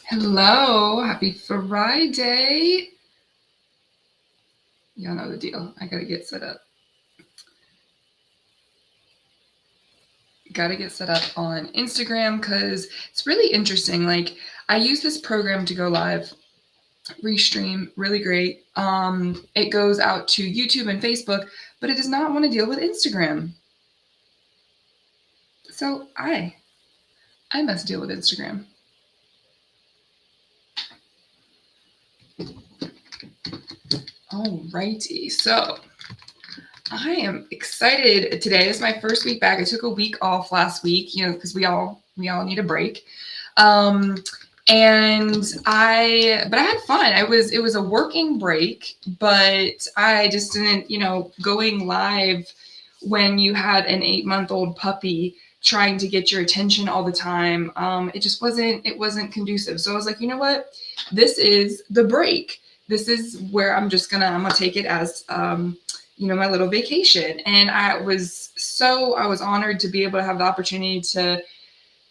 Hello, happy Friday. Y'all know the deal. I gotta get set up. Gotta get set up on Instagram because it's really interesting. Like, I use this program to go live, restream, really great. It goes out to YouTube and Facebook, but it does not want to deal with Instagram. So I must deal with Instagram. Alrighty, so I am excited today. This is my first week back. I took a week off last week, because we all need a break. Um, but I had fun. It was a working break, but I just didn't, going live when you had an 8-month-old puppy trying to get your attention all the time. It wasn't conducive. So I was like, you know what? This is the break. This is where I'm gonna take it as, my little vacation. And I was honored to be able to have the opportunity to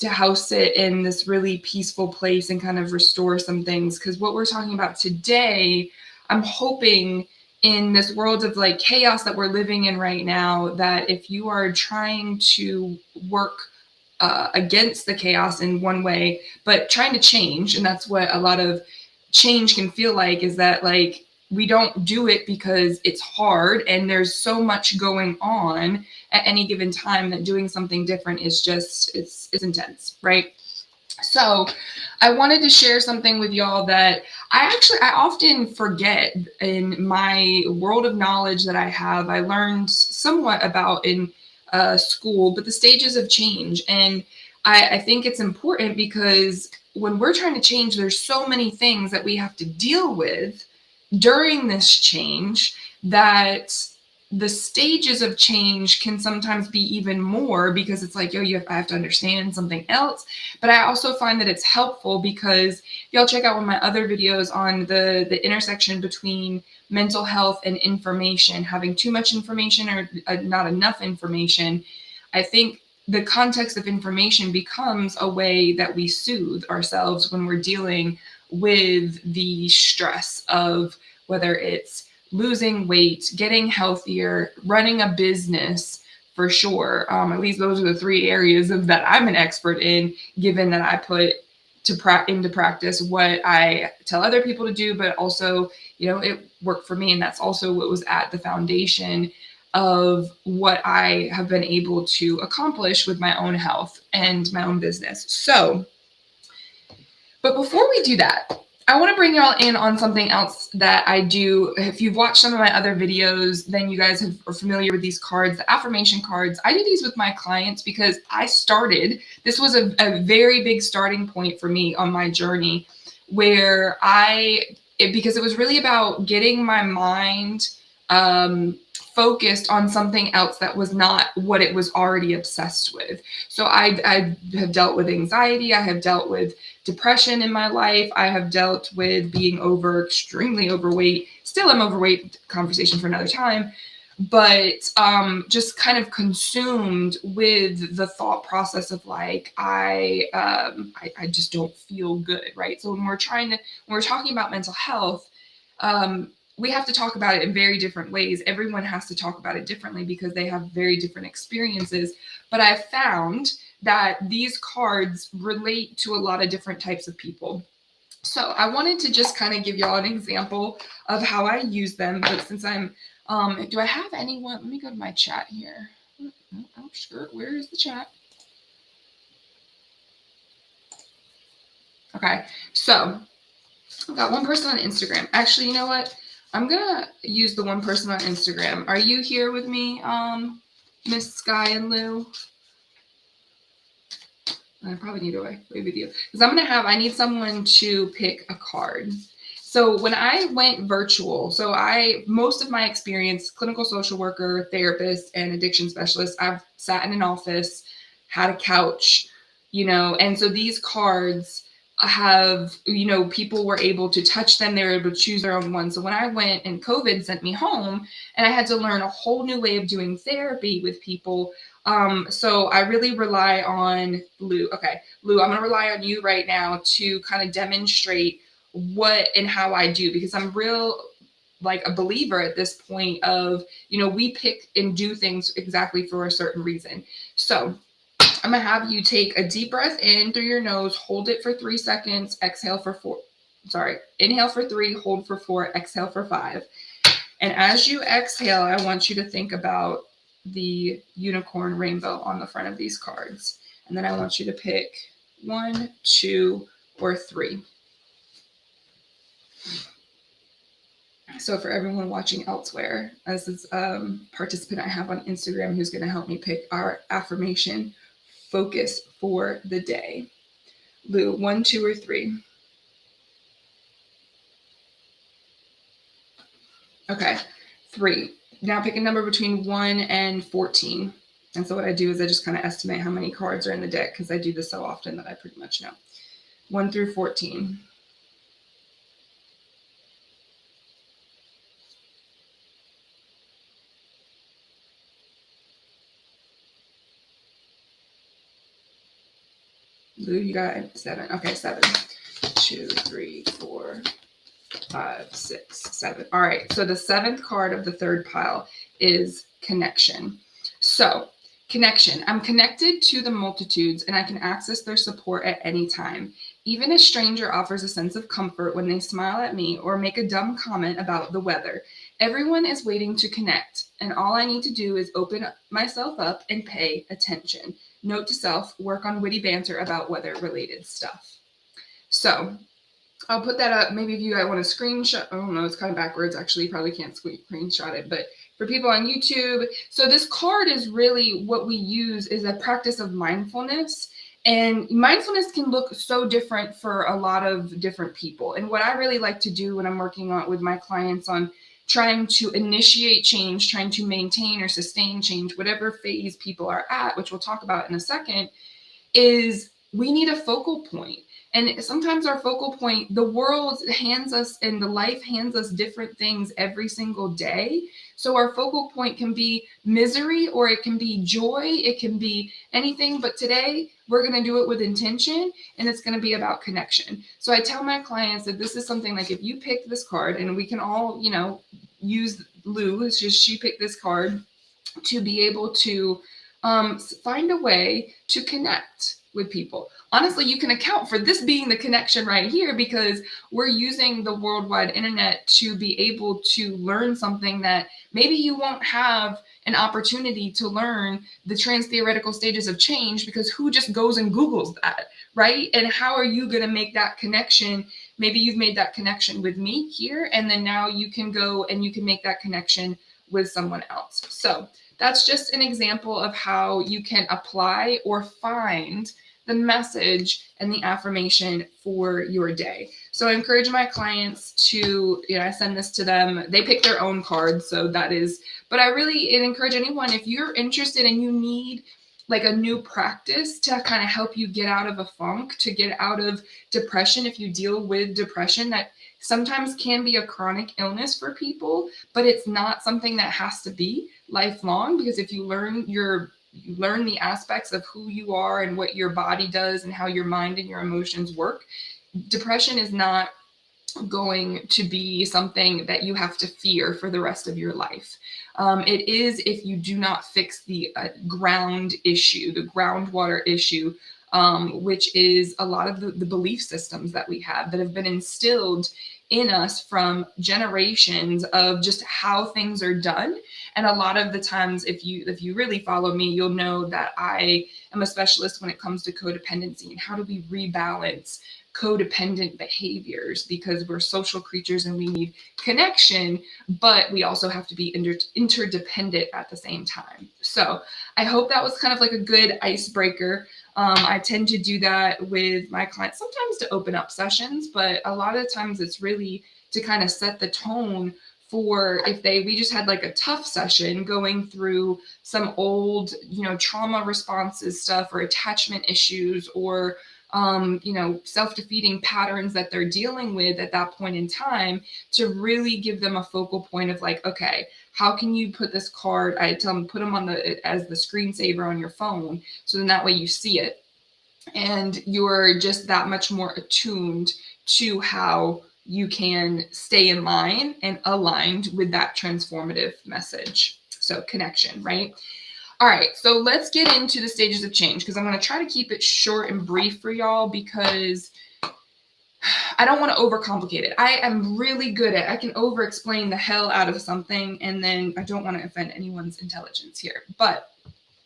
house it in this really peaceful place and kind of restore some things. Because what we're talking about today, I'm hoping in this world of like chaos that we're living in right now, that if you are trying to work against the chaos in one way, but trying to change, and that's what a lot of change can feel like, is that like we don't do it because it's hard and there's so much going on at any given time that doing something different is just it's intense, right? So I wanted to share something with y'all that I often forget in my world of knowledge that I learned somewhat about in school, but the stages of change. And I think it's important because when we're trying to change, there's so many things that we have to deal with during this change that the stages of change can sometimes be even more, because it's like, I have to understand something else. But I also find that it's helpful because y'all check out one of my other videos on the intersection between mental health and information, having too much information or not enough information. I think the context of information becomes a way that we soothe ourselves when we're dealing with the stress of whether it's losing weight, getting healthier, running a business, for sure. At least those are the three areas that I'm an expert in, given that I put into practice what I tell other people to do, but also, it worked for me. And that's also what was at the foundation of what I have been able to accomplish with my own health and my own business. So, but before we do that, I want to bring y'all in on something else that I do. If you've watched some of my other videos, then you guys are familiar with these cards, the affirmation cards. I do these with my clients because this was a very big starting point for me on my journey, where because it was really about getting my mind focused on something else that was not what it was already obsessed with. So I have dealt with anxiety. I have dealt with depression in my life. I have dealt with being extremely overweight. Still am overweight, conversation for another time. But just kind of consumed with the thought process of like, I just don't feel good, right? So when we're talking about mental health, we have to talk about it in very different ways. Everyone has to talk about it differently because they have very different experiences. But I've found that these cards relate to a lot of different types of people. So I wanted to just kind of give y'all an example of how I use them. But since do I have anyone? Let me go to my chat here. Oh, sure. Where is the chat? Okay. So I've got one person on Instagram. Actually, you know what? I'm gonna use the one person on Instagram. Are you here with me, Miss Sky and Lou? I probably need to wait with you because I need someone to pick a card. So when I went virtual, most of my experience, clinical social worker, therapist, and addiction specialist, I've sat in an office, had a couch, and so these cards have, people were able to touch them. They were able to choose their own one. So when I went and COVID sent me home and I had to learn a whole new way of doing therapy with people, So I really rely on Lou. Okay, Lou, I'm gonna rely on you right now to kind of demonstrate what and how I do, because I'm real like a believer at this point of, we pick and do things exactly for a certain reason. So I'm gonna have you take a deep breath in through your nose, hold it for 3 seconds, exhale for 4. Sorry, inhale for 3, hold for 4, exhale for 5. And as you exhale, I want you to think about the unicorn rainbow on the front of these cards. And then I want you to pick 1, 2, or 3. So for everyone watching elsewhere, as this participant I have on Instagram who's going to help me pick our affirmation focus for the day. Lou, 1, 2, or 3? Okay, 3. Now pick a number between 1 and 14. And so what I do is I just kind of estimate how many cards are in the deck, because I do this so often that I pretty much know. 1 through 14. Lou, you got 7. Okay, 7. 2, 3, 4, 5, 6, 7. All right. So the 7th card of the 3rd pile is connection. So connection. I'm connected to the multitudes and I can access their support at any time. Even a stranger offers a sense of comfort when they smile at me or make a dumb comment about the weather. Everyone is waiting to connect, and all I need to do is open myself up and pay attention. Note to self, work on witty banter about weather-related stuff. So I'll put that up. Maybe if you guys want to screenshot, oh no, it's kind of backwards. Actually, you probably can't screenshot it, but for people on YouTube, so this card is really what we use is a practice of mindfulness. And mindfulness can look so different for a lot of different people. And what I really like to do when I'm working on with my clients on trying to initiate change, trying to maintain or sustain change, whatever phase people are at, which we'll talk about in a second, is we need a focal point. And sometimes our focal point, the world hands us and the life hands us different things every single day. So our focal point can be misery or it can be joy. It can be anything. But today we're going to do it with intention, and it's going to be about connection. So I tell my clients that this is something like if you pick this card, and we can all, use Lou, it's just she picked this card to be able to find a way to connect with people. Honestly, you can account for this being the connection right here because we're using the worldwide internet to be able to learn something that maybe you won't have an opportunity to learn the trans-theoretical stages of change, because who just goes and Googles that, right? And how are you going to make that connection? Maybe you've made that connection with me here, and then now you can go and you can make that connection with someone else. So that's just an example of how you can apply or find the message and the affirmation for your day. So I encourage my clients to, I send this to them. They pick their own cards. So that is, but I really encourage anyone, if you're interested and you need like a new practice to kind of help you get out of a funk, to get out of depression, if you deal with depression, that sometimes can be a chronic illness for people, but it's not something that has to be lifelong, because if you learn the aspects of who you are and what your body does and how your mind and your emotions work, depression is not going to be something that you have to fear for the rest of your life. It is if you do not fix the ground issue, the groundwater issue, which is a lot of the belief systems that we have that have been instilled in us from generations of just how things are done. And a lot of the times, if you really follow me, you'll know that I am a specialist when it comes to codependency and how do we rebalance codependent behaviors, because we're social creatures and we need connection, but we also have to be interdependent at the same time. So I hope that was kind of like a good icebreaker. I tend to do that with my clients, sometimes to open up sessions, but a lot of times it's really to kind of set the tone for if we just had like a tough session going through some old, trauma responses stuff or attachment issues or self-defeating patterns that they're dealing with at that point in time, to really give them a focal point of like, okay, how can you put this card? I tell them, put them on as the screensaver on your phone. So then that way you see it and you're just that much more attuned to how you can stay in line and aligned with that transformative message. So connection, right? All right, so let's get into the stages of change, because I'm going to try to keep it short and brief for y'all, because I don't want to overcomplicate it. I am really good at, I can over explain the hell out of something, and then I don't want to offend anyone's intelligence here. But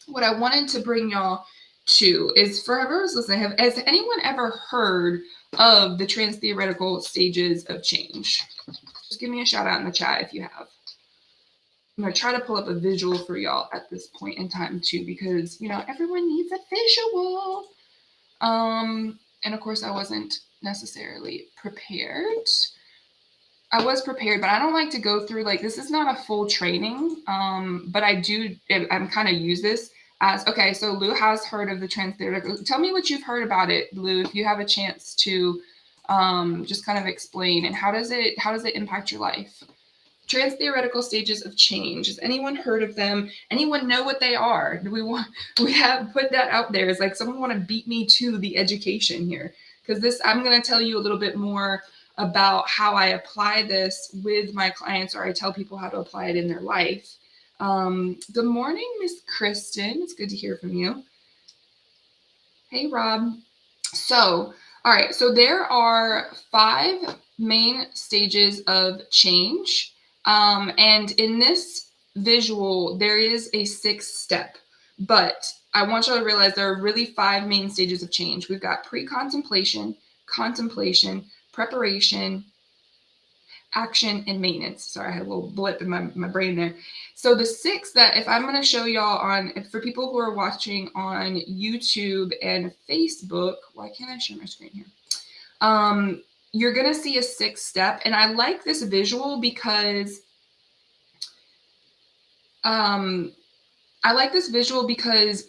what I wanted to bring y'all to is, for whoever's listening, has anyone ever heard of the trans-theoretical stages of change? Just give me a shout out in the chat if you have. I'm going to try to pull up a visual for y'all at this point in time too, because, everyone needs a visual. And of course I wasn't necessarily prepared. I was prepared, but I don't like to go through, like, this is not a full training. But I'm kind of use this as, okay, so Lou has heard of the trans-theoretical. Tell me what you've heard about it, Lou, if you have a chance to just kind of explain, and how does it impact your life? Trans-theoretical stages of change. Has anyone heard of them? Anyone know what they are? We have put that out there. It's like someone want to beat me to the education here, because I'm going to tell you a little bit more about how I apply this with my clients, or I tell people how to apply it in their life. Good morning, Miss Kristen. It's good to hear from you. Hey, Rob. So, all right. So there are 5 main stages of change. And in this visual, there is a 6th step, but I want y'all to realize there are really 5 main stages of change. We've got pre-contemplation, contemplation, preparation, action, and maintenance. Sorry, I had a little blip in my brain there. So the 6th that, if I'm going to show y'all for people who are watching on YouTube and Facebook, why can't I share my screen here? You're going to see a 6th step. And I like this visual because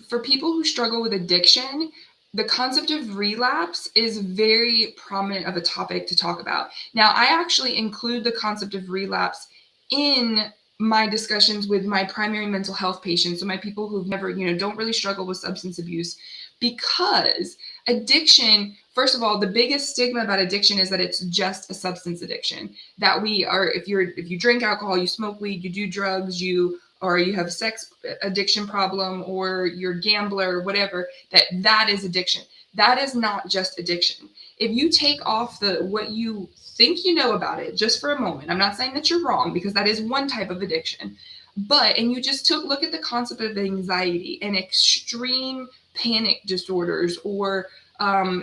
for people who struggle with addiction, the concept of relapse is very prominent of a topic to talk about. Now, I actually include the concept of relapse in my discussions with my primary mental health patients, so my people who've never, don't really struggle with substance abuse, because addiction, first of all, the biggest stigma about addiction is that it's just a substance addiction. That if you drink alcohol, you smoke weed, you do drugs, or you have a sex addiction problem, or you're a gambler, or whatever, that is addiction. That is not just addiction. If you take off what you think you know about it just for a moment, I'm not saying that you're wrong, because that is one type of addiction, and you just look at the concept of anxiety and extreme panic disorders, or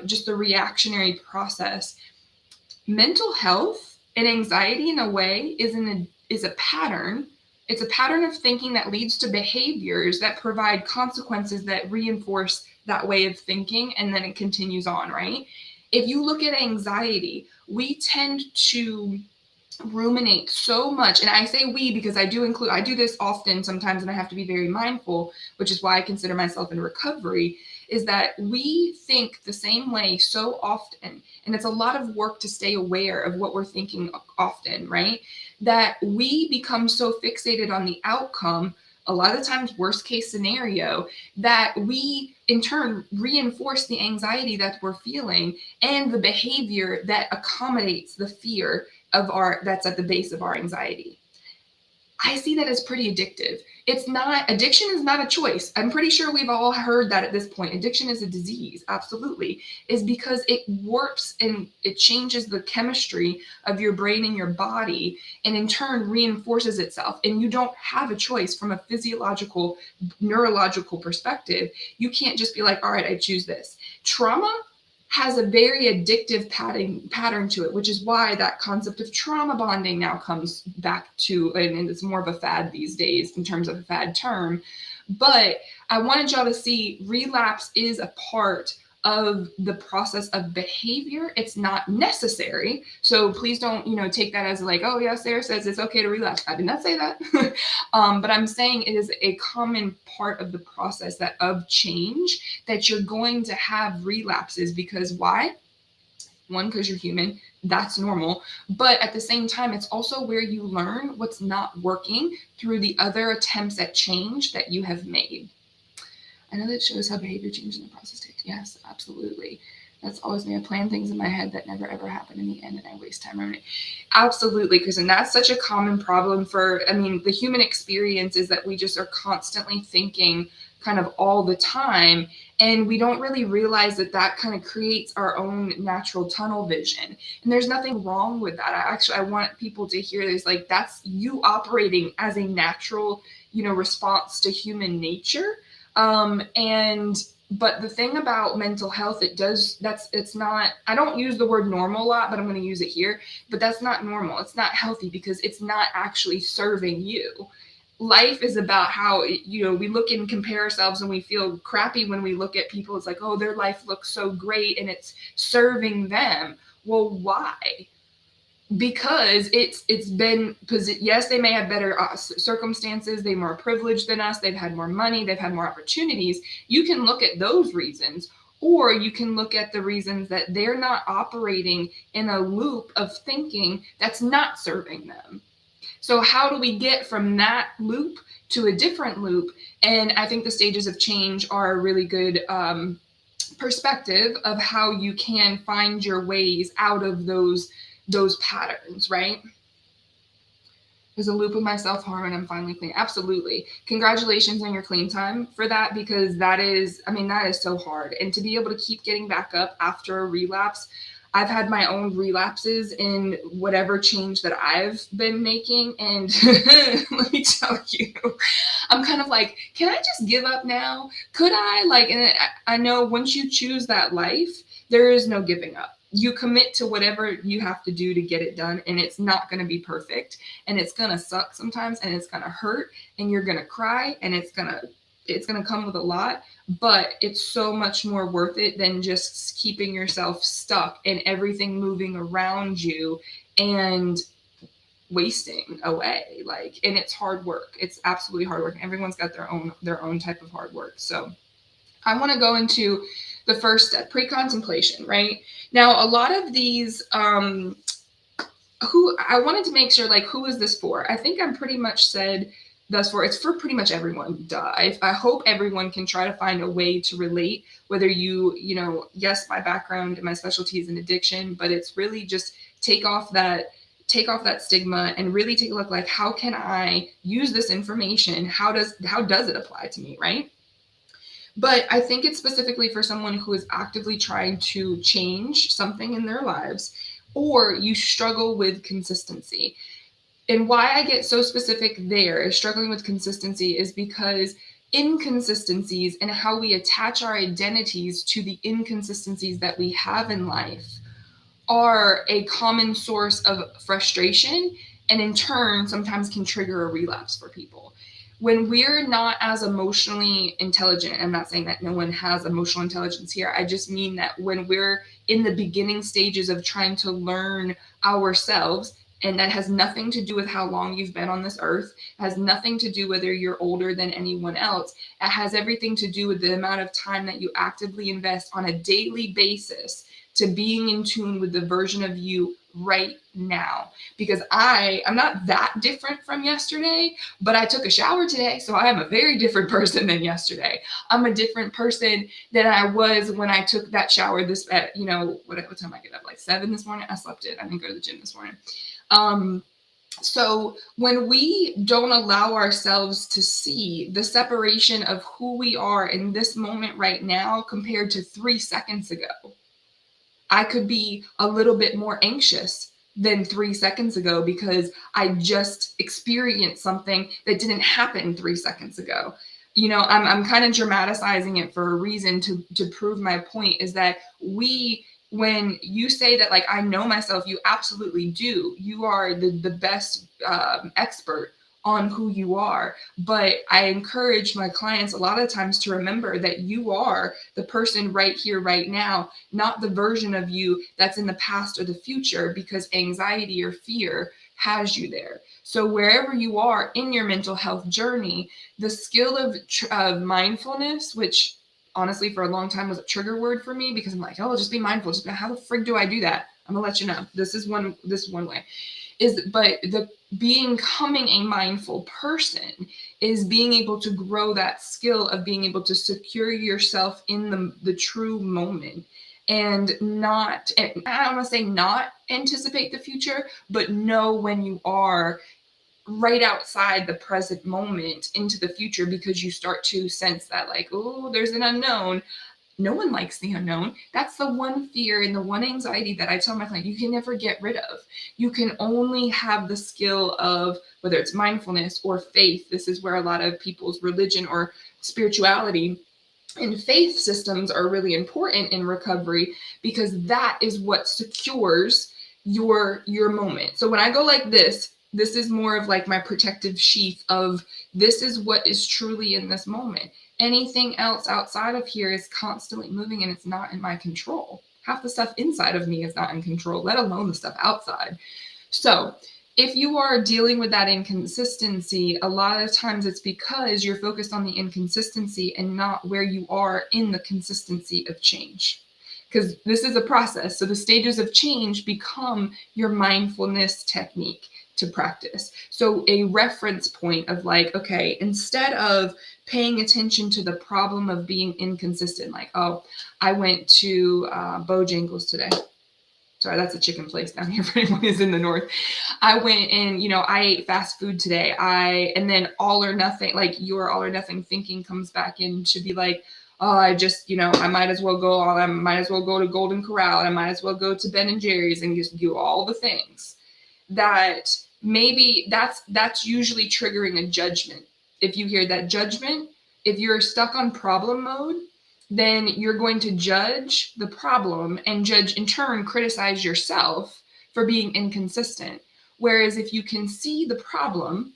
just the reactionary process. Mental health and anxiety, in a way, is a pattern. It's a pattern of thinking that leads to behaviors that provide consequences that reinforce that way of thinking, and then it continues on, right? If you look at anxiety, we tend to ruminate so much, and I say we because I do this often sometimes, and I have to be very mindful, which is why I consider myself in recovery, is that we think the same way so often, and it's a lot of work to stay aware of what we're thinking often, right? That we become so fixated on the outcome, a lot of times worst case scenario, that we in turn reinforce the anxiety that we're feeling and the behavior that accommodates the fear that's at the base of our anxiety. I see that as pretty addictive. Addiction is not a choice. I'm pretty sure we've all heard that at this point. Addiction is a disease, absolutely, is because it warps and it changes the chemistry of your brain and your body, and in turn reinforces itself. And you don't have a choice from a physiological, neurological perspective. You can't just be like, all right, I choose this. Trauma has a very addictive pattern to it, which is why that concept of trauma bonding now comes back to, and it's more of a fad these days in terms of a fad term. But I wanted y'all to see relapse is a part of the process of behavior. It's not necessary. So please don't, take that as like, oh yeah, Sarah says it's okay to relapse. I did not say that. But I'm saying it is a common part of the process that of change that you're going to have relapses. Because why? One, because you're human, that's normal. But at the same time, it's also where you learn what's not working through the other attempts at change that you have made. I know that shows how behavior change in the process takes. Yes, absolutely. That's always me. I plan things in my head that never ever happen in the end, and I waste time on it. Absolutely, Kristen. That's such a common problem the human experience is that we just are constantly thinking kind of all the time, and we don't really realize that kind of creates our own natural tunnel vision. And there's nothing wrong with that. I want people to hear this. Like, that's you operating as a natural, response to human nature. But the thing about mental health, it's not, I don't use the word normal a lot, but I'm going to use it here, but that's not normal. It's not healthy because it's not actually serving you. Life is about how, we look and compare ourselves, and we feel crappy when we look at people. It's like, oh, their life looks so great and it's serving them. Well, why? Because it's been, yes, they may have better circumstances, they're more privileged than us, they've had more money, they've had more opportunities. You can look at those reasons, or you can look at the reasons that they're not operating in a loop of thinking that's not serving them. So how do we get from that loop to a different loop? And I think the stages of change are a really good perspective of how you can find your ways out of those patterns, right? There's a loop of my self-harm and I'm finally clean. Absolutely. Congratulations on your clean time for that, because that is so hard. And to be able to keep getting back up after a relapse, I've had my own relapses in whatever change that I've been making. And let me tell you, I'm kind of like, can I just give up now? Could I? And I know once you choose that life, there is no giving up. You commit to whatever you have to do to get it done, and it's not going to be perfect, and it's going to suck sometimes, and it's going to hurt, and you're going to cry, and it's going to come with a lot, but it's so much more worth it than just keeping yourself stuck and everything moving around you and wasting away. And it's hard work. It's absolutely hard work. Everyone's got their own type of hard work. So I want to go into the first step, pre-contemplation, right? Now, a lot of these, who I wanted to make sure, who is this for? I think I'm pretty much said thus far, it's for pretty much everyone. Duh. I hope everyone can try to find a way to relate, whether yes, my background and my specialty is in addiction, but it's really just take off that stigma and really take a look, how can I use this information? How does it apply to me, right? But I think it's specifically for someone who is actively trying to change something in their lives, or you struggle with consistency. And why I get so specific there is struggling with consistency is because inconsistencies and how we attach our identities to the inconsistencies that we have in life are a common source of frustration, and in turn sometimes can trigger a relapse for people. When we're not as emotionally intelligent, I'm not saying that no one has emotional intelligence here, I just mean that when we're in the beginning stages of trying to learn ourselves, and that has nothing to do with how long you've been on this earth, it has nothing to do whether you're older than anyone else, it has everything to do with the amount of time that you actively invest on a daily basis to being in tune with the version of you right now. Because I'm not that different from yesterday, but I took a shower today, so I am a very different person than yesterday. I'm a different person than I was when I took that shower what time I get up, 7 this morning? I slept in. I didn't go to the gym this morning. So when we don't allow ourselves to see the separation of who we are in this moment right now compared to 3 seconds ago, I could be a little bit more anxious than 3 seconds ago because I just experienced something that didn't happen 3 seconds ago. I'm kind of dramatizing it for a reason to prove my point, is that when you say that, I know myself, you absolutely do. You are the best expert on who you are. But I encourage my clients a lot of times to remember that you are the person right here, right now, not the version of you that's in the past or the future, because anxiety or fear has you there. So wherever you are in your mental health journey, the skill of mindfulness, which honestly for a long time was a trigger word for me, because I'm like, oh, just be mindful. Just how the frig do I do that? I'm gonna let you know. This is one way. But the becoming a mindful person is being able to grow that skill of being able to secure yourself in the true moment, and not, and I don't want to say not anticipate the future, but know when you are right outside the present moment into the future, because you start to sense that, like, oh, there's an unknown. No one likes the unknown. That's the one fear and the one anxiety that I tell my client you can never get rid of. You can only have the skill of, whether it's mindfulness or faith. This is where a lot of people's religion or spirituality and faith systems are really important in recovery, because that is what secures your moment. So when I go like this is more of like my protective sheath of, this is what is truly in this moment. Anything else outside of here is constantly moving, and it's not in my control. Half the stuff inside of me is not in control, let alone the stuff outside. So if you are dealing with that inconsistency, a lot of times it's because you're focused on the inconsistency and not where you are in the consistency of change. Because this is a process. So the stages of change become your mindfulness technique to practice. So a reference point of like, okay, instead of paying attention to the problem of being inconsistent, like, oh, I went to Bojangles today. Sorry, that's a chicken place down here for anyone who's in the north. I went and, I ate fast food today. And then all or nothing, like your all or nothing thinking comes back in to be like, oh, I just, I might as well go to Golden Corral. And I might as well go to Ben and Jerry's and just do all the things. That maybe that's usually triggering a judgment. If you hear that judgment, if you're stuck on problem mode, then you're going to judge the problem and in turn criticize yourself for being inconsistent. Whereas if you can see the problem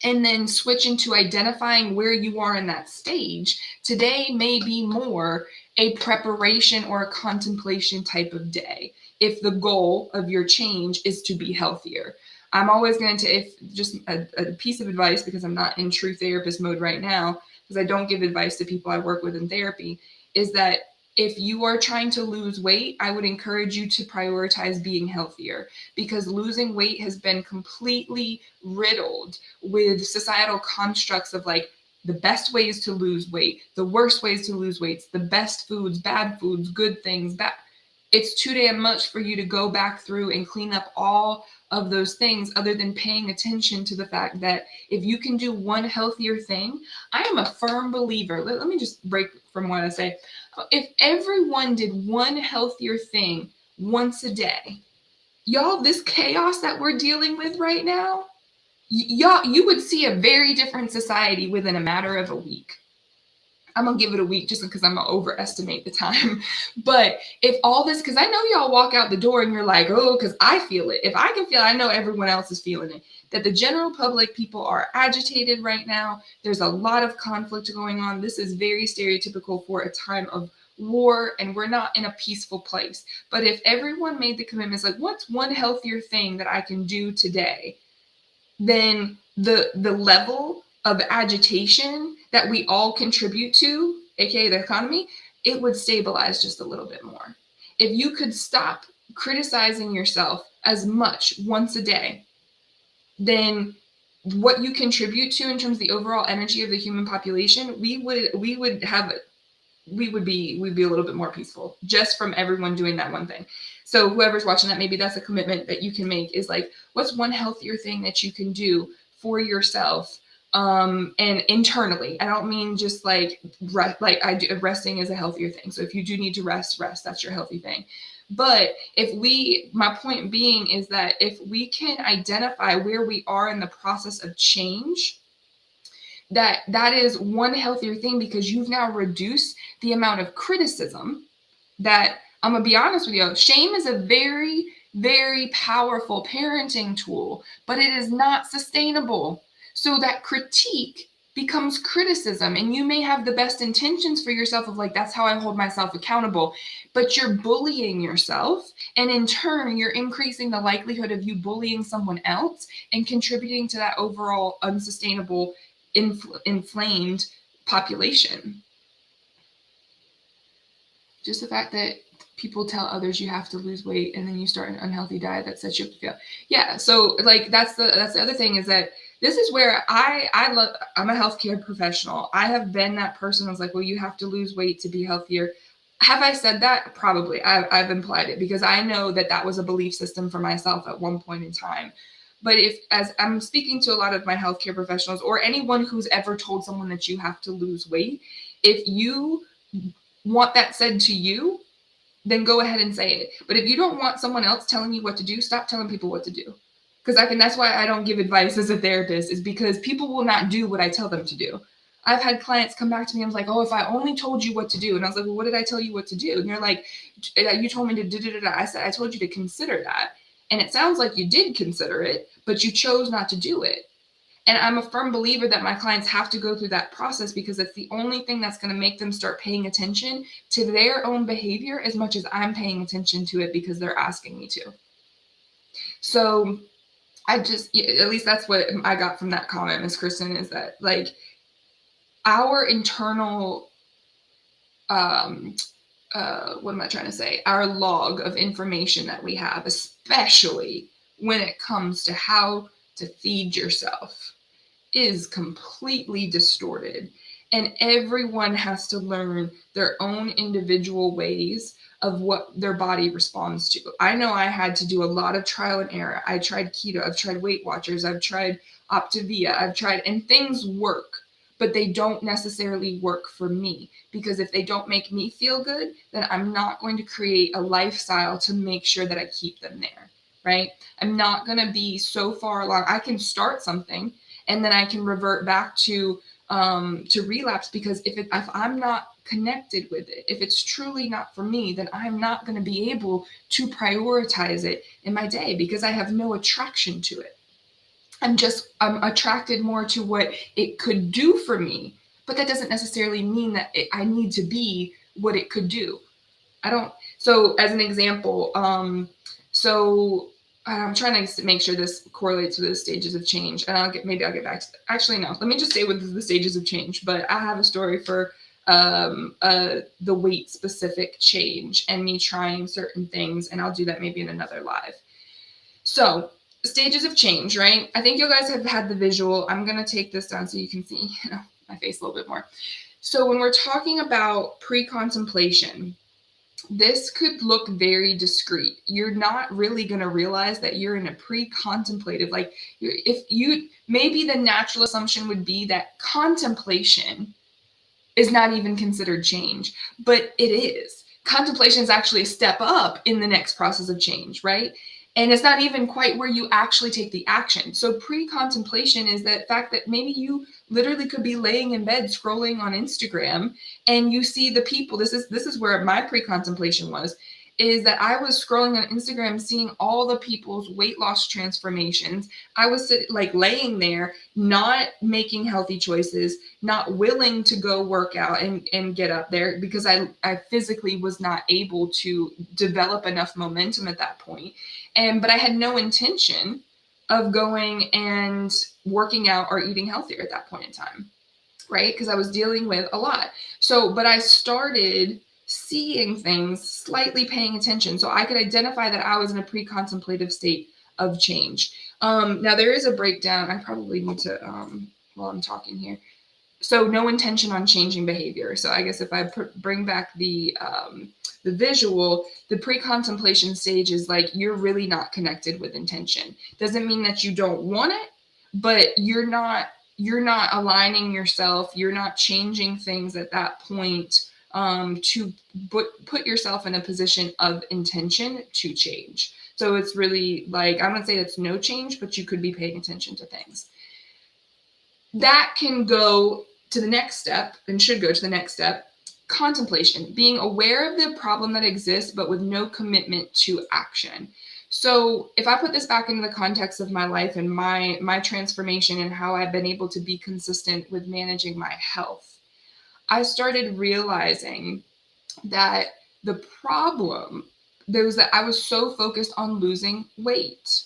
and then switch into identifying where you are in that stage, today may be more a preparation or a contemplation type of day, if the goal of your change is to be healthier. I'm always going to, if just a piece of advice, because I'm not in true therapist mode right now, because I don't give advice to people I work with in therapy, is that if you are trying to lose weight, I would encourage you to prioritize being healthier, because losing weight has been completely riddled with societal constructs of like the best ways to lose weight, the worst ways to lose weight, the best foods, bad foods, good things, bad. It's too damn much for you to go back through and clean up all of those things, other than paying attention to the fact that if you can do one healthier thing, I am a firm believer. Let me just break from what I say. If everyone did one healthier thing once a day, y'all, this chaos that we're dealing with right now, y'all, you would see a very different society within a matter of a week. I'm gonna give it a week just because I'm gonna overestimate the time. But if all this, because I know y'all walk out the door and you're like, oh, because I feel it. If I can feel it, I know everyone else is feeling it. That the general public, people are agitated right now. There's a lot of conflict going on. This is very stereotypical for a time of war, and we're not in a peaceful place. But if everyone made the commitments, like, what's one healthier thing that I can do today? Then the level of agitation that we all contribute to, aka the economy, it would stabilize just a little bit more. If you could stop criticizing yourself as much once a day, then what you contribute to in terms of the overall energy of the human population, we'd be a little bit more peaceful just from everyone doing that one thing. So whoever's watching that, maybe that's a commitment that you can make, is like, what's one healthier thing that you can do for yourself, and internally. I don't mean just like resting is a healthier thing. So if you do need to rest, that's your healthy thing. But my point being is that if we can identify where we are in the process of change, that is one healthier thing, because you've now reduced the amount of criticism. That, I'm gonna be honest with you, shame is a very, very powerful parenting tool, but it is not sustainable. So that critique becomes criticism, and you may have the best intentions for yourself of like, that's how I hold myself accountable, but you're bullying yourself, and in turn you're increasing the likelihood of you bullying someone else and contributing to that overall unsustainable inflamed population. Just the fact that people tell others you have to lose weight and then you start an unhealthy diet that sets you up to fail. Yeah. So like that's the other thing, is that this is where I'm a healthcare professional. I have been that person who's like, well, you have to lose weight to be healthier. Have I said that? Probably. I've implied it because I know that was a belief system for myself at one point in time. But as I'm speaking to a lot of my healthcare professionals or anyone who's ever told someone that you have to lose weight, if you want that said to you, then go ahead and say it. But if you don't want someone else telling you what to do, stop telling people what to do. Because that's why I don't give advice as a therapist, is because people will not do what I tell them to do. I've had clients come back to me and was like, oh, if I only told you what to do. And I was like, well, what did I tell you what to do? And they're like, you told me to da-da-da-da. I said, I told you to consider that. And it sounds like you did consider it, but you chose not to do it. And I'm a firm believer that my clients have to go through that process, because it's the only thing that's going to make them start paying attention to their own behavior as much as I'm paying attention to it because they're asking me to. So at least that's what I got from that comment, Ms. Kristen, is that like our internal, what am I trying to say? Our log of information that we have, especially when it comes to how to feed yourself, is completely distorted. And everyone has to learn their own individual ways of what their body responds to. I know I had to do a lot of trial and error. I tried keto, I've tried Weight Watchers, I've tried Optavia, and things work, but they don't necessarily work for me, because if they don't make me feel good, then I'm not going to create a lifestyle to make sure that I keep them there, right? I'm not going to be so far along. I can start something and then I can revert back to relapse, because if I'm not connected with it, if it's truly not for me, then I'm not going to be able to prioritize it in my day, because I have no attraction to it. I'm attracted more to what it could do for me, but that doesn't necessarily mean that I need to be what it could do. So as an example, I'm trying to make sure this correlates with the stages of change, and I'll get back to that. Actually, no, let me just stay with the stages of change, but I have a story for the weight specific change and me trying certain things, and I'll do that maybe in another live. So stages of change, right? I think you guys have had the visual. I'm going to take this down so you can see my face a little bit more. So when we're talking about pre-contemplation, this could look very discreet. You're not really going to realize that you're in a pre-contemplative, maybe the natural assumption would be that contemplation is not even considered change, but it is. Contemplation is actually a step up in the next process of change, right? And it's not even quite where you actually take the action. So pre-contemplation is that fact that maybe you literally could be laying in bed scrolling on Instagram and you see the people. This is where my pre-contemplation was, is that I was scrolling on Instagram, seeing all the people's weight loss transformations. I was laying there, not making healthy choices, not willing to go work out and get up there, because I physically was not able to develop enough momentum at that point. But I had no intention of going and working out or eating healthier at that point in time, right? Because I was dealing with a lot. But I started seeing things, slightly paying attention, so I could identify that I was in a pre-contemplative state of change. Now there is a breakdown. I probably need to, while I'm talking here. So no intention on changing behavior. So I guess if I bring back the visual, the pre-contemplation stage is like you're really not connected with intention. Doesn't mean that you don't want it, but you're not aligning yourself. You're not changing things at that point to put yourself in a position of intention to change. So it's really like, I'm gonna say it's no change, but you could be paying attention to things. That can go to the next step, and should go to the next step. Contemplation, being aware of the problem that exists, but with no commitment to action. So if I put this back into the context of my life and my transformation and how I've been able to be consistent with managing my health, I started realizing that the problem there was that I was so focused on losing weight.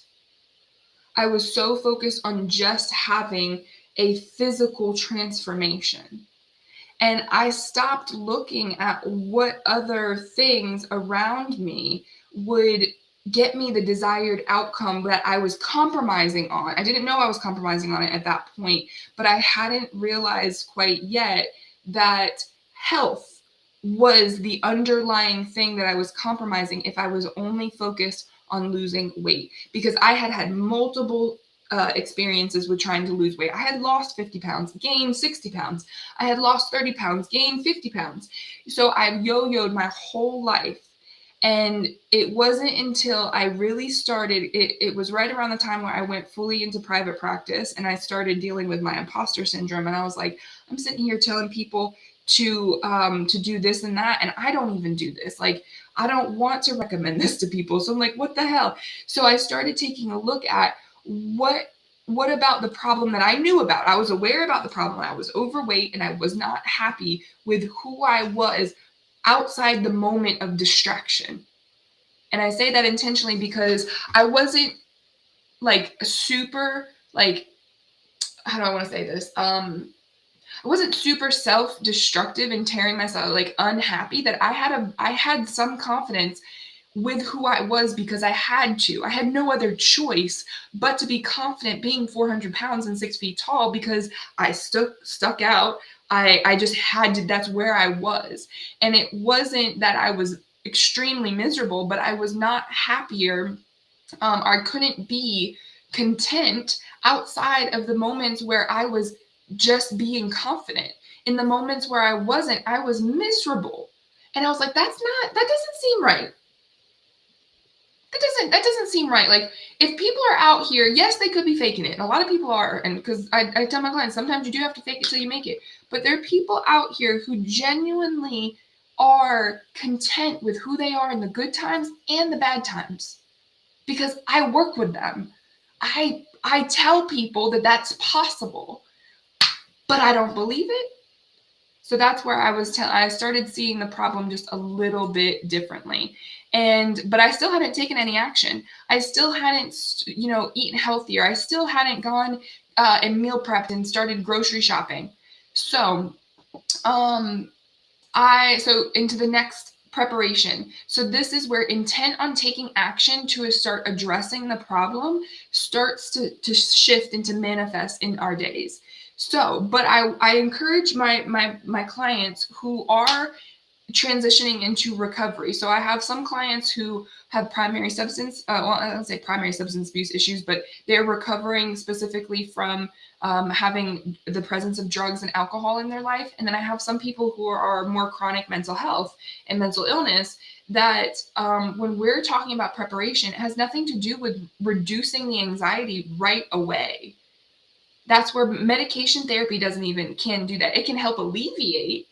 I was so focused on just having a physical transformation. And I stopped looking at what other things around me would get me the desired outcome that I was compromising on. I didn't know I was compromising on it at that point, but I hadn't realized quite yet that health was the underlying thing that I was compromising if I was only focused on losing weight, because I had had multiple experiences with trying to lose weight. I had lost 50 pounds, gained 60 pounds. I had lost 30 pounds, gained 50 pounds. So I yo-yoed my whole life. And it wasn't until I really started, it was right around the time where I went fully into private practice and I started dealing with my imposter syndrome. And I was like, I'm sitting here telling people to do this and that, and I don't even do this. Like, I don't want to recommend this to people. So I'm like, what the hell? So I started taking a look at what about the problem that I knew about. I was aware about the problem. I was overweight and I was not happy with who I was outside the moment of distraction. And I say that intentionally because I wasn't like super like, how do I want to say this? I wasn't super self-destructive and tearing myself like unhappy, that I had some confidence with who I was because I had to. I had no other choice but to be confident being 400 pounds and 6 feet tall, because I stuck out. I just had to, that's where I was. And it wasn't that I was extremely miserable, but I was not happier. I couldn't be content outside of the moments where I was just being confident. In the moments where I wasn't, I was miserable. And I was like, that doesn't seem right. That doesn't seem right. Like, if people are out here, yes, they could be faking it. And a lot of people are. And because I tell my clients, sometimes you do have to fake it till you make it. But there are people out here who genuinely are content with who they are in the good times and the bad times, because I work with them. I tell people that that's possible, but I don't believe it. So that's where I started seeing the problem just a little bit differently. But I still hadn't taken any action. I still hadn't, eaten healthier. I still hadn't gone and meal prepped and started grocery shopping. So, so into the next preparation. So this is where intent on taking action to start addressing the problem starts to shift and to manifest in our days. So, but I encourage my clients who are transitioning into recovery. So I have some clients who have primary substance, I don't say primary substance abuse issues, but they're recovering specifically from having the presence of drugs and alcohol in their life. And then I have some people who are more chronic mental health and mental illness that when we're talking about preparation, it has nothing to do with reducing the anxiety right away. That's where medication therapy can do that. It can help alleviate,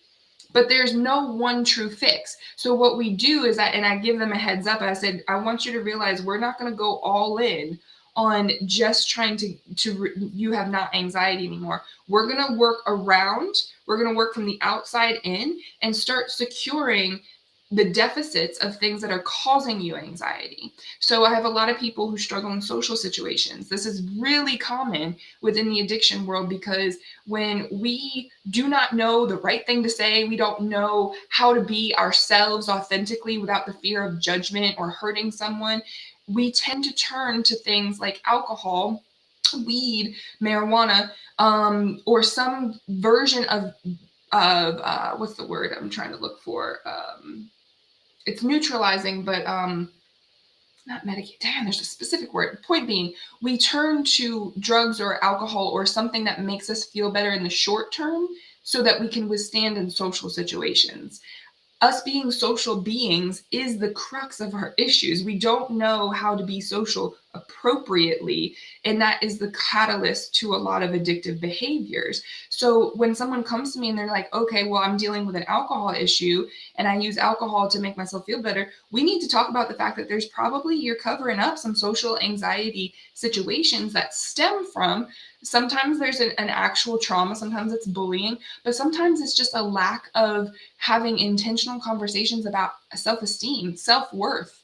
but there's no one true fix. So what we do is and I give them a heads up. I said, I want you to realize we're not going to go all in on just trying you have not anxiety anymore. We're going to work from the outside in and start securing the deficits of things that are causing you anxiety. So I have a lot of people who struggle in social situations. This is really common within the addiction world, because when we do not know the right thing to say, we don't know how to be ourselves authentically without the fear of judgment or hurting someone, we tend to turn to things like alcohol, weed, marijuana, or some version of what's the word I'm trying to look for? It's neutralizing, but not medicate. Damn, there's a specific word. Point being, we turn to drugs or alcohol or something that makes us feel better in the short term so that we can withstand in social situations. Us being social beings is the crux of our issues. We don't know how to be social appropriately, and that is the catalyst to a lot of addictive behaviors. So when someone comes to me and they're like, okay, well, I'm dealing with an alcohol issue and I use alcohol to make myself feel better, we need to talk about the fact that there's probably, you're covering up some social anxiety situations that stem from, sometimes there's an actual trauma, sometimes it's bullying, but sometimes it's just a lack of having intentional conversations about self-esteem, self-worth,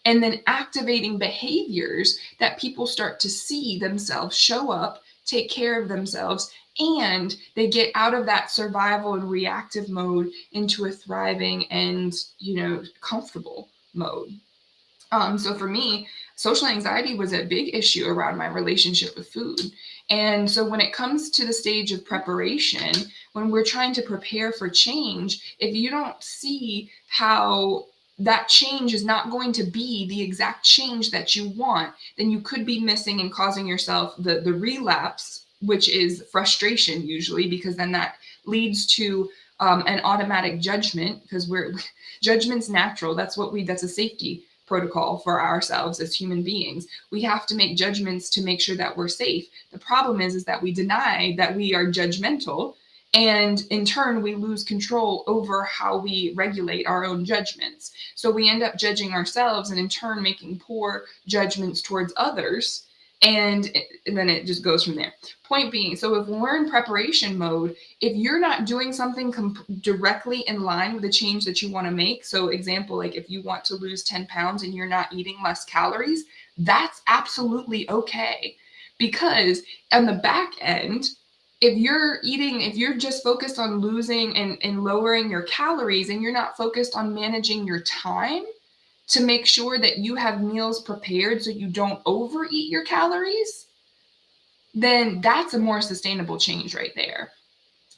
and then activating behaviors that people start to see themselves show up, take care of themselves, and they get out of that survival and reactive mode into a thriving and, comfortable mode. So for me, social anxiety was a big issue around my relationship with food. And so when it comes to the stage of preparation, when we're trying to prepare for change, if you don't see how that change is not going to be the exact change that you want, then you could be missing and causing yourself the relapse, which is frustration usually, because then that leads to an automatic judgment, because judgment's natural. That's a safety protocol for ourselves as human beings. We have to make judgments to make sure that we're safe. The problem is that we deny that we are judgmental, and in turn we lose control over how we regulate our own judgments. So we end up judging ourselves and in turn making poor judgments towards others, and then it just goes from there. Point being, so if we're in preparation mode, if you're not doing something directly in line with the change that you want to make, so example, like if you want to lose 10 pounds and you're not eating less calories, that's absolutely okay. Because on the back end, if you're just focused on losing and lowering your calories, and you're not focused on managing your time to make sure that you have meals prepared so you don't overeat your calories, then that's a more sustainable change right there.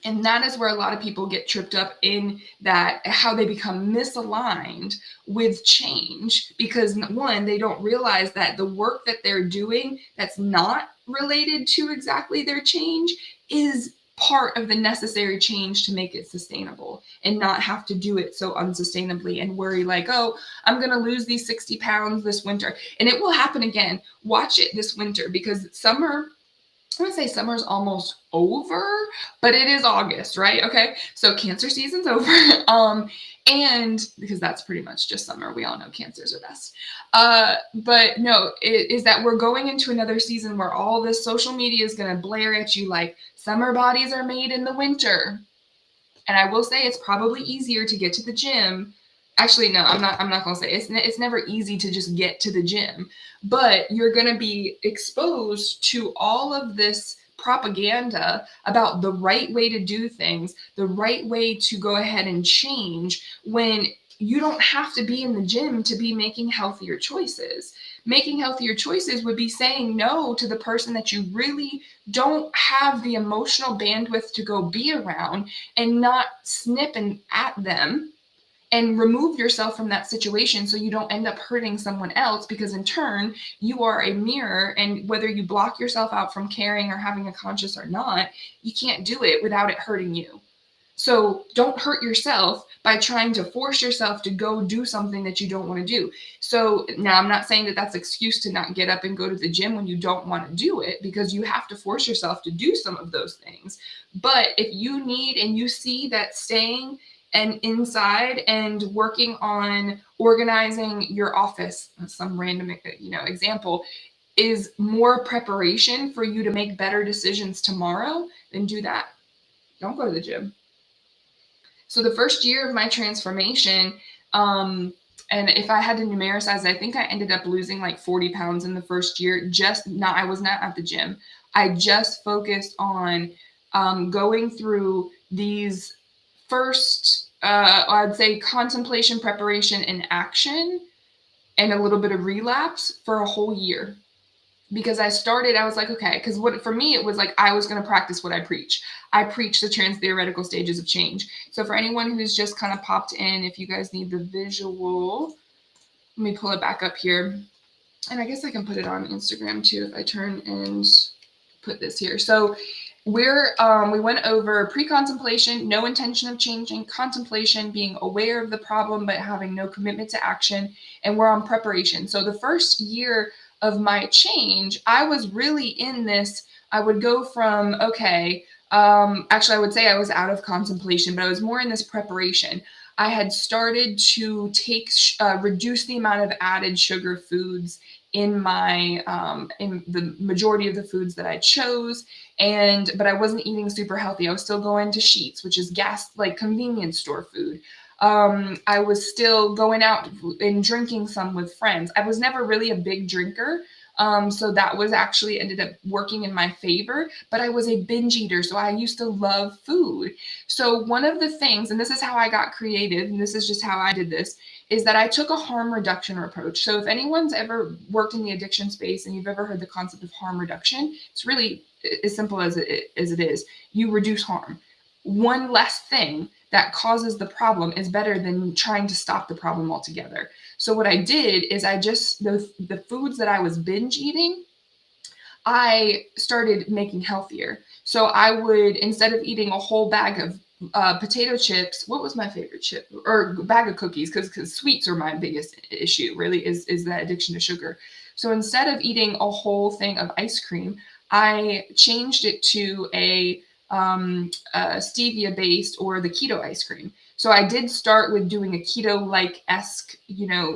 And that is where a lot of people get tripped up in that, how they become misaligned with change, because one, they don't realize that the work that they're doing that's not related to exactly their change is part of the necessary change to make it sustainable, and not have to do it so unsustainably and worry like, oh, I'm going to lose these 60 pounds this winter. And it will happen again. Watch it this winter, because I want to say summer's almost over, but it is August, right? Okay. So cancer season's over. And because that's pretty much just summer. We all know cancers are best. But no, it is that we're going into another season where all this social media is going to blare at you like summer bodies are made in the winter. And I will say it's probably easier to get to the gym. Actually, no, I'm not going to say it's never easy to just get to the gym, but you're going to be exposed to all of this propaganda about the right way to do things, the right way to go ahead and change, when you don't have to be in the gym to be making healthier choices. Making healthier choices would be saying no to the person that you really don't have the emotional bandwidth to go be around, and not snipping at them, and remove yourself from that situation so you don't end up hurting someone else, because in turn you are a mirror, and whether you block yourself out from caring or having a conscience or not, you can't do it without it hurting you. So don't hurt yourself by trying to force yourself to go do something that you don't want to do. So now I'm not saying that that's an excuse to not get up and go to the gym when you don't want to do it, because you have to force yourself to do some of those things. But if you need, and you see that staying and inside and working on organizing your office, some random, example, is more preparation for you to make better decisions tomorrow, then do that. Don't go to the gym. So the first year of my transformation, and if I had to numericize, I think I ended up losing like 40 pounds in the first year. I was not at the gym. I just focused on going through these first, I'd say contemplation, preparation, and action, and a little bit of relapse for a whole year. Because I was like, okay, because for me, it was like, I was going to practice what I preach. I preach the trans-theoretical stages of change. So for anyone who's just kind of popped in, if you guys need the visual, let me pull it back up here. And I guess I can put it on Instagram too, if I turn and put this here. So we went over pre-contemplation, no intention of changing; contemplation, being aware of the problem but having no commitment to action; and we're on preparation. So the first year of my change, I was really in this. I would go from, okay, actually, I would say I was out of contemplation, but I was more in this preparation. I had started to reduce the amount of added sugar foods in my in the majority of the foods that I chose, but I wasn't eating super healthy. I was still going to Sheets, which is like convenience store food. I was still going out and drinking some with friends. I was never really a big drinker. So that was actually ended up working in my favor, but I was a binge eater. So I used to love food. So one of the things, and this is how I got creative, and this is just how I did this, is that I took a harm reduction approach. So if anyone's ever worked in the addiction space and you've ever heard the concept of harm reduction, it's really as simple as it is. You reduce harm. One less thing that causes the problem is better than trying to stop the problem altogether. So what I did is the foods that I was binge eating, I started making healthier. So I would, instead of eating a whole bag of potato chips, what was my favorite chip? Or bag of cookies, because sweets are my biggest issue, really, is that addiction to sugar. So instead of eating a whole thing of ice cream, I changed it to a stevia-based or the keto ice cream. So I did start with doing a keto-like-esque,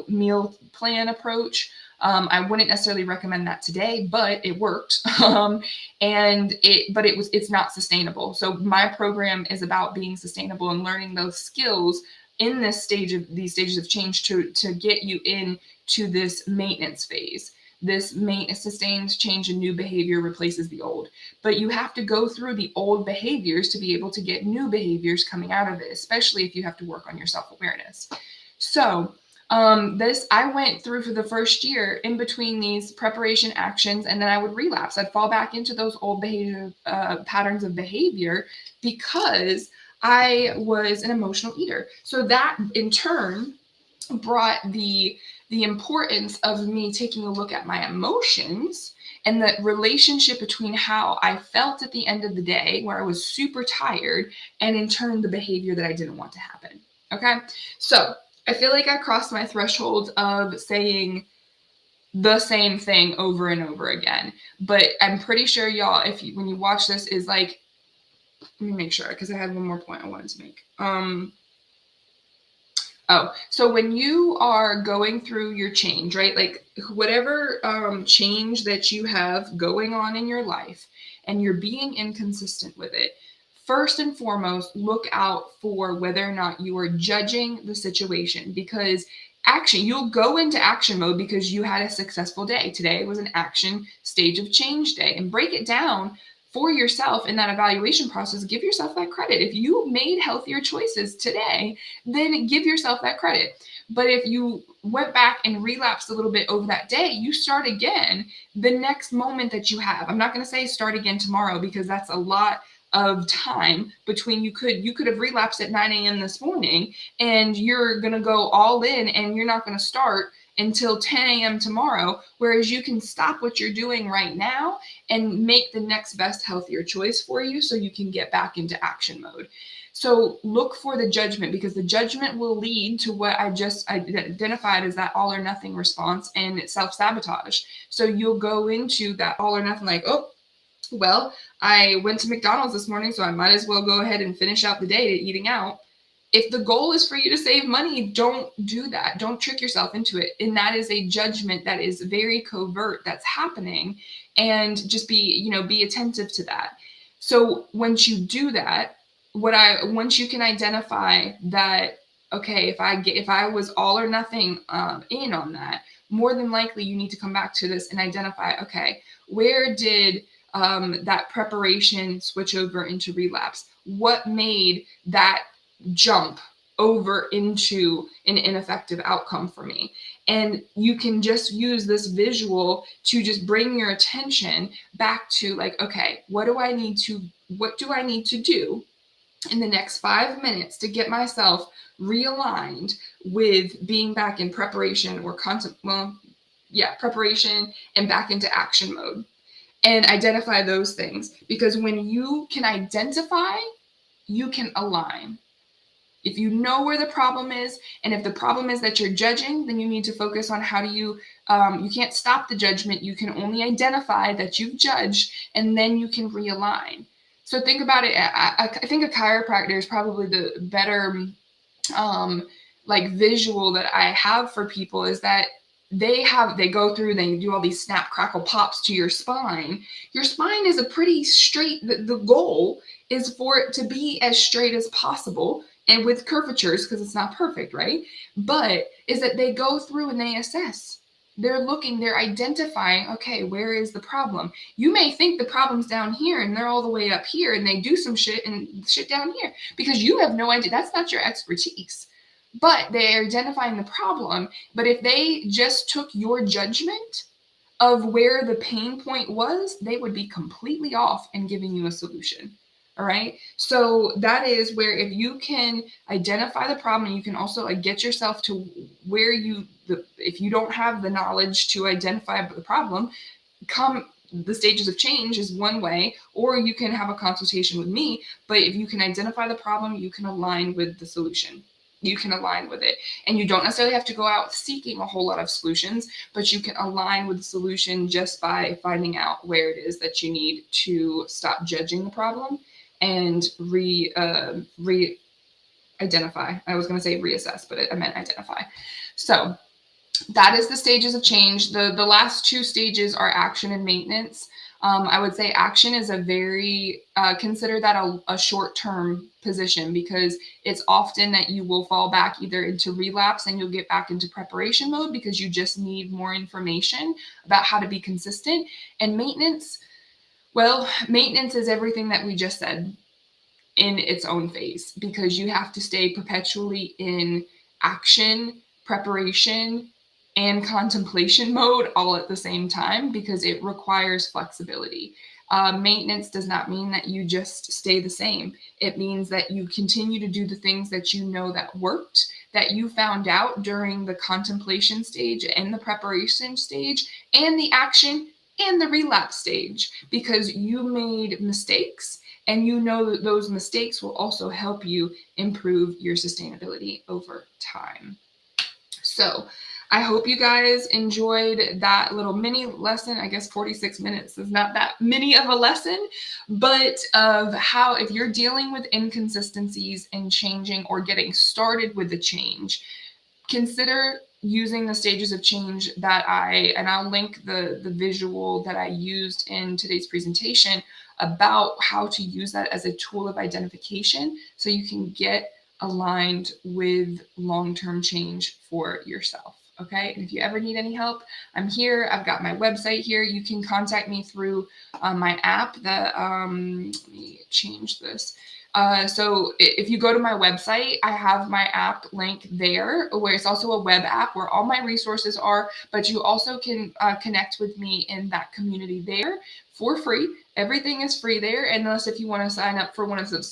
meal plan approach. I wouldn't necessarily recommend that today, but it worked. It's not sustainable. So my program is about being sustainable and learning those skills in these stages of change to get you into this maintenance phase. This sustained change in new behavior replaces the old. But you have to go through the old behaviors to be able to get new behaviors coming out of it, especially if you have to work on your self-awareness. So I went through for the first year in between these preparation actions, and then I would relapse. I'd fall back into those old behavior patterns of behavior because I was an emotional eater. So that in turn brought the importance of me taking a look at my emotions and the relationship between how I felt at the end of the day, where I was super tired, and in turn the behavior that I didn't want to happen. Okay, so I feel like I crossed my threshold of saying the same thing over and over again. But I'm pretty sure y'all, when you watch this, is like, let me make sure, because I had one more point I wanted to make. So when you are going through your change, right? Like whatever change that you have going on in your life, and you're being inconsistent with it, first and foremost, look out for whether or not you are judging the situation, because you'll go into action mode because you had a successful day. Today was an action stage of change day, and break it down for yourself in that evaluation process. Give yourself that credit. If you made healthier choices today, then give yourself that credit. But if you went back and relapsed a little bit over that day, you start again the next moment that you have. I'm not going to say start again tomorrow, because that's a lot of time between. You could have relapsed at 9 a.m. this morning, and you're going to go all in, and you're not going to start until 10 a.m. tomorrow, whereas you can stop what you're doing right now and make the next best healthier choice for you, so you can get back into action mode. So look for the judgment, because the judgment will lead to what I just identified as that all or nothing response, and it's self-sabotage. So you'll go into that all or nothing, like, oh, well, I went to McDonald's this morning, so I might as well go ahead and finish out the day eating out. If the goal is for you to save money, don't do that. Don't trick yourself into it. And that is a judgment that is very covert that's happening. And just be attentive to that. So once you do that, once you can identify that, okay, if I was all or nothing in on that, more than likely you need to come back to this and identify, okay, where did that preparation switch over into relapse? What made that jump over into an ineffective outcome for me? And you can just use this visual to just bring your attention back to, like, okay, what do I need to do in the next 5 minutes to get myself realigned with being back in preparation preparation and back into action mode, and identify those things. Because when you can identify, you can align. If you know where the problem is, and if the problem is that you're judging, then you need to focus on how do you can't stop the judgment. You can only identify that you've judged, and then you can realign. So think about it. I think a chiropractor is probably the better um, like visual that I have for people is that they go through, they do all these snap crackle pops to your spine. Your spine is a pretty straight, the goal is for it to be as straight as possible and with curvatures because it's not perfect, right? But is that they go through and they assess. They're looking, they're identifying, okay, where is the problem? You may think the problem's down here and they're all the way up here and they do some shit and shit down here because you have no idea. That's not your expertise. But they're identifying the problem. But if they just took your judgment of where the pain point was, they would be completely off in giving you a solution. All right. So that is where if you can identify the problem, you can also get yourself to where if you don't have the knowledge to identify the problem, the stages of change is one way, or you can have a consultation with me. But if you can identify the problem, you can align with the solution. You can align with it. And you don't necessarily have to go out seeking a whole lot of solutions, but you can align with the solution just by finding out where it is that you need to stop judging the problem and identify. I was going to say reassess, but I meant identify. So that is the stages of change. The last two stages are action and maintenance. I would say action is a very, consider that a short-term position because it's often that you will fall back either into relapse and you'll get back into preparation mode because you just need more information about how to be consistent. And maintenance, well, maintenance is everything that we just said in its own phase because you have to stay perpetually in action, preparation, and contemplation mode all at the same time because it requires flexibility. Maintenance does not mean that you just stay the same. It means that you continue to do the things that you know that worked, that you found out during the contemplation stage and the preparation stage and the action and the relapse stage because you made mistakes and you know that those mistakes will also help you improve your sustainability over time. So I hope you guys enjoyed that little mini lesson. I guess 46 minutes is not that many of a lesson, but of how if you're dealing with inconsistencies and changing or getting started with the change, consider using the stages of change that and I'll link the visual that I used in today's presentation about how to use that as a tool of identification so you can get aligned with long-term change for yourself. Okay. And if you ever need any help, I'm here. I've got my website here. You can contact me through my app that, let me change this. So if you go to my website, I have my app link there where it's also a web app where all my resources are, but you also can connect with me in that community there for free. Everything is free there, unless if you want to sign up for one of the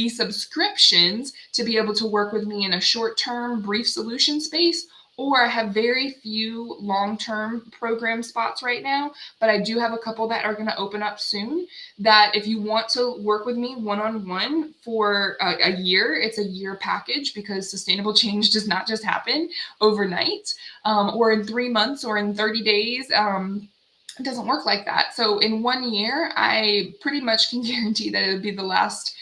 subscriptions to be able to work with me in a short-term brief solution space. Or I have very few long-term program spots right now, but I do have a couple that are going to open up soon that if you want to work with me one-on-one for a year, it's a year package because sustainable change does not just happen overnight or in 3 months or in 30 days. It doesn't work like that. So in 1 year, I pretty much can guarantee that it would be the last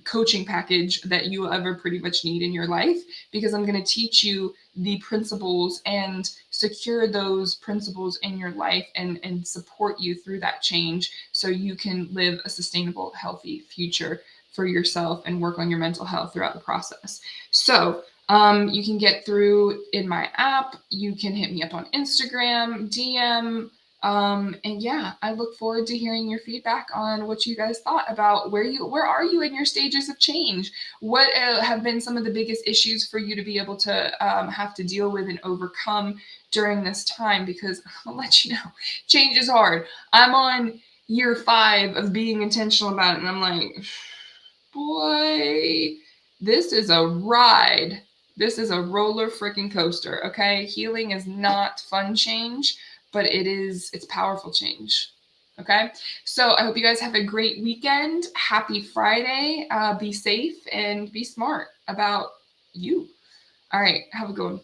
coaching package that you will ever pretty much need in your life because I'm going to teach you the principles and secure those principles in your life and support you through that change so you can live a sustainable, healthy future for yourself and work on your mental health throughout the process. So you can get through in my app. You can hit me up on Instagram, DM. And yeah, I look forward to hearing your feedback on what you guys thought about where are you in your stages of change? What have been some of the biggest issues for you to be able to have to deal with and overcome during this time? Because I'll let you know, change is hard. I'm on year 5 of being intentional about it. And I'm like, boy, this is a ride. This is a roller freaking coaster. Okay. Healing is not fun change, but it's powerful change. Okay. So I hope you guys have a great weekend. Happy Friday. Be safe and be smart about you. All right. Have a good one.